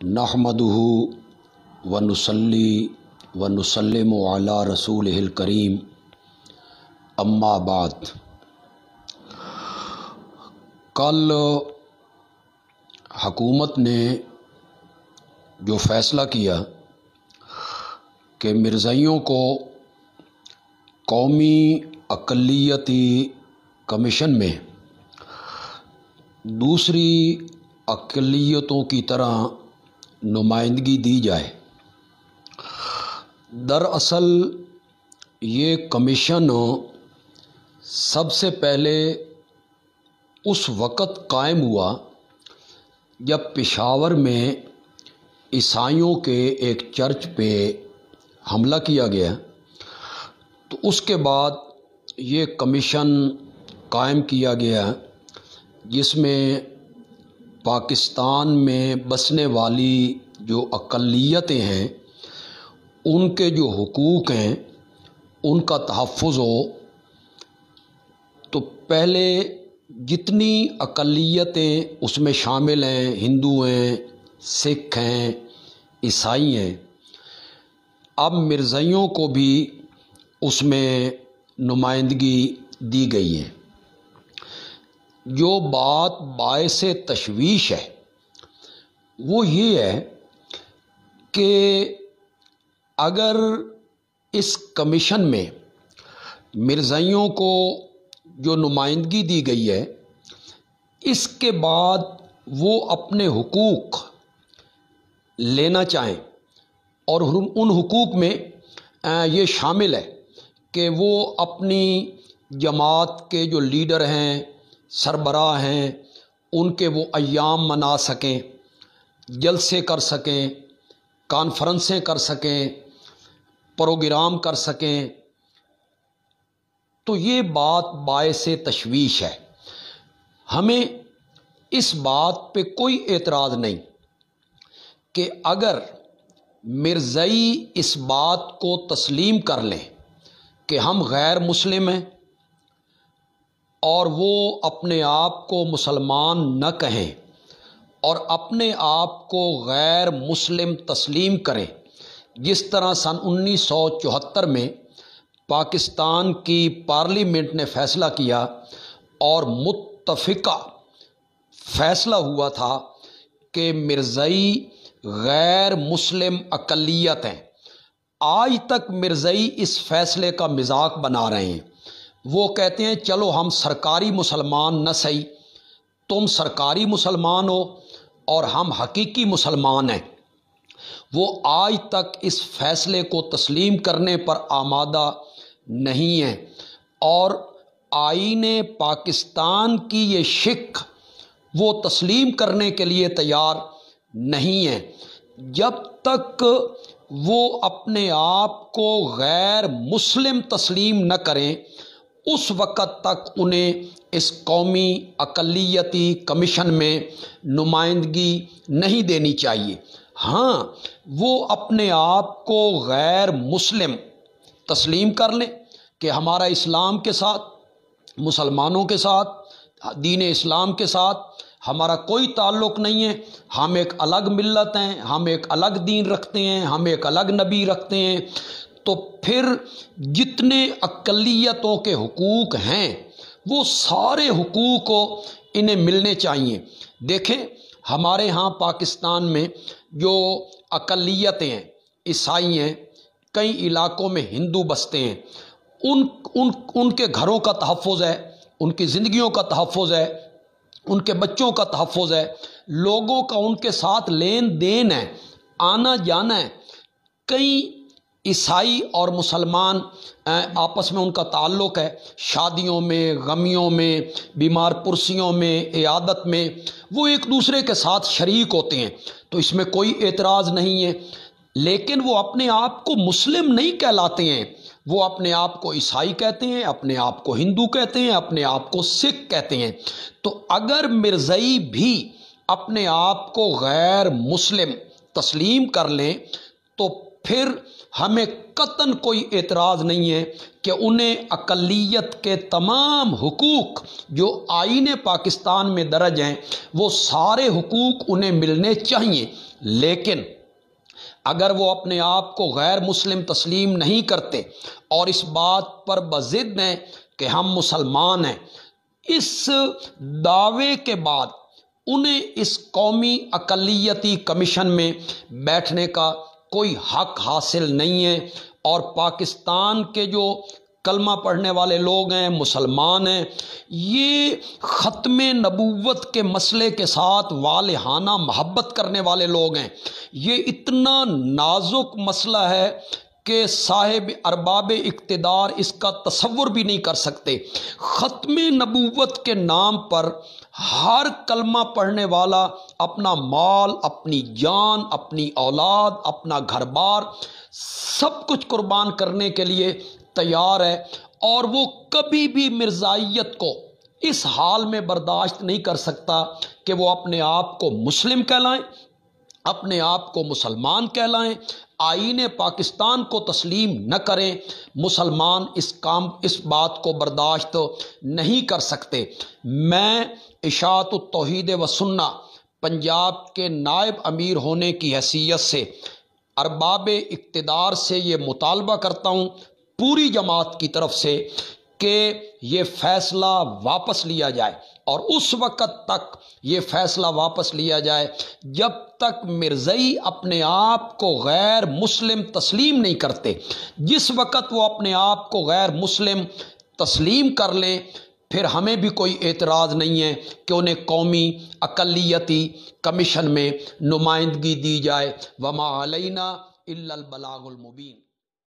नहमदुहु व नुसल्ली व नुसल्लिमु अला रसूलिहिल करीम अम्मा बाद। कल हुकूमत ने जो फ़ैसला किया कि मिर्ज़ाइयों को कौमी अक़लियती कमीशन में दूसरी अक़लियतों की तरह नुमाइंदगी दी जाए। दरअसल ये कमीशन सबसे पहले उस वक़्त कायम हुआ जब पेशावर में ईसाइयों के एक चर्च पे हमला किया गया, तो उसके बाद ये कमीशन कायम किया गया जिसमें पाकिस्तान में बसने वाली जो अक़लियतें हैं उनके जो हुकूक हैं उनका तहफ़्फ़ुज़ हो। तो पहले जितनी अक़लियतें उसमें शामिल हैं, हिंदू हैं, सिख हैं, ईसाई हैं, अब मिर्ज़ाइयों को भी उसमें नुमाइंदगी दी गई है। जो बात बाइसे तशवीश है वो ये है कि अगर इस कमीशन में मिर्ज़ाइयों को जो नुमाइंदगी दी गई है, इसके बाद वो अपने हुकूक लेना चाहें, और उन हुकूक में ये शामिल है कि वो अपनी जमात के जो लीडर हैं, सरबराह हैं, उनके वो अय्याम मना सकें, जलसे कर सकें, कॉन्फ्रेंसें कर सकें, प्रोग्राम कर सकें, तो ये बात बाइसे तशवीश है। हमें इस बात पे कोई एतराज़ नहीं कि अगर मिर्ज़ाई इस बात को तस्लीम कर लें कि हम गैर मुस्लिम हैं और वो अपने आप को मुसलमान न कहें और अपने आप को गैर मुस्लिम तस्लीम करें, जिस तरह सन 1974 में पाकिस्तान की पार्लियामेंट ने फ़ैसला किया और मुत्तफ़िका फ़ैसला हुआ था कि मिर्ज़ाई गैर मुस्लिम अक़लियत हैं। आज तक मिर्ज़ाई इस फ़ैसले का मज़ाक बना रहे हैं। वो कहते हैं चलो हम सरकारी मुसलमान न सही, तुम सरकारी मुसलमान हो और हम हकीकी मुसलमान हैं। वो आज तक इस फ़ैसले को तस्लीम करने पर आमादा नहीं है और आईने पाकिस्तान की ये शिक वो तस्लीम करने के लिए तैयार नहीं है। जब तक वो अपने आप को गैर मुस्लिम तस्लीम न करें, उस वक़्त तक उन्हें इस कौमी अक़लियती कमीशन में नुमाइंदगी नहीं देनी चाहिए। हाँ, वो अपने आप को गैर मुस्लिम तस्लीम कर लें कि हमारा इस्लाम के साथ, मुसलमानों के साथ, दीन इस्लाम के साथ हमारा कोई ताल्लुक़ नहीं है, हम एक अलग मिल्लत हैं, हम एक अलग दीन रखते हैं, हम एक अलग नबी रखते हैं। तो फिर जितने अक़लियतों के हुकूक हैं वो सारे हुकूक इन्हें मिलने चाहिए। देखें, हमारे यहाँ पाकिस्तान में जो अक़लियतें हैं, ईसाई हैं, कई इलाकों में हिंदू बसते हैं, उनके घरों का तहफ़्फ़ुज़ है, उनकी ज़िंदगियों का तहफ़्फ़ुज़ है, उनके बच्चों का तहफ़्फ़ुज़ है, लोगों का उनके साथ लेन देन है, आना जाना है। कई ईसाई और मुसलमान आपस में उनका ताल्लुक़ है, शादियों में, गमियों में, बीमार पुरसियों में, इयादत में वो एक दूसरे के साथ शरीक होते हैं, तो इसमें कोई एतराज़ नहीं है। लेकिन वो अपने आप को मुस्लिम नहीं कहलाते हैं, वो अपने आप को ईसाई कहते हैं, अपने आप को हिंदू कहते हैं, अपने आप को सिख कहते हैं। तो अगर मिर्ज़ाई भी अपने आप को गैर मुस्लिम तस्लीम कर लें तो پھر ہمیں قطعاً کوئی اعتراض نہیں ہے کہ انہیں اقلیت کے تمام حقوق جو آئین پاکستان میں درج ہیں وہ سارے حقوق انہیں ملنے چاہیے، لیکن اگر وہ اپنے آپ کو غیر مسلم تسلیم نہیں کرتے اور اس بات پر بضد ہیں کہ ہم مسلمان ہیں، اس دعوے کے بعد انہیں اس قومی اقلیتی کمیشن میں بیٹھنے کا کوئی حق حاصل نہیں ہے، اور پاکستان کے جو کلمہ پڑھنے والے لوگ ہیں، مسلمان ہیں، یہ ختم نبوت کے مسئلے کے ساتھ والہانہ محبت کرنے والے لوگ ہیں۔ یہ اتنا نازک مسئلہ ہے کہ صاحب ارباب اقتدار اس کا تصور بھی نہیں کر سکتے۔ ختم نبوت کے نام پر ہر کلمہ پڑھنے والا اپنا مال، اپنی جان، اپنی اولاد، اپنا گھر بار سب کچھ قربان کرنے کے لیے تیار ہے، اور وہ کبھی بھی مرزائیت کو اس حال میں برداشت نہیں کر سکتا کہ وہ اپنے آپ کو مسلم کہلائیں، اپنے آپ کو مسلمان کہلائیں، آئین پاکستان کو تسلیم نہ کریں۔ مسلمان اس بات کو برداشت نہیں کر سکتے۔ میں اشاعت التوحید و سنہ پنجاب کے نائب امیر ہونے کی حیثیت سے ارباب اقتدار سے یہ مطالبہ کرتا ہوں، پوری جماعت کی طرف سے، کہ یہ فیصلہ واپس لیا جائے، اور اس وقت تک یہ فیصلہ واپس لیا جائے جب تک مرزئی اپنے آپ کو غیر مسلم تسلیم نہیں کرتے۔ جس وقت وہ اپنے آپ کو غیر مسلم تسلیم کر لیں، پھر ہمیں بھی کوئی اعتراض نہیں ہے کہ انہیں قومی اقلیتی کمیشن میں نمائندگی دی جائے۔ وما علینا الا البلاغ المبین۔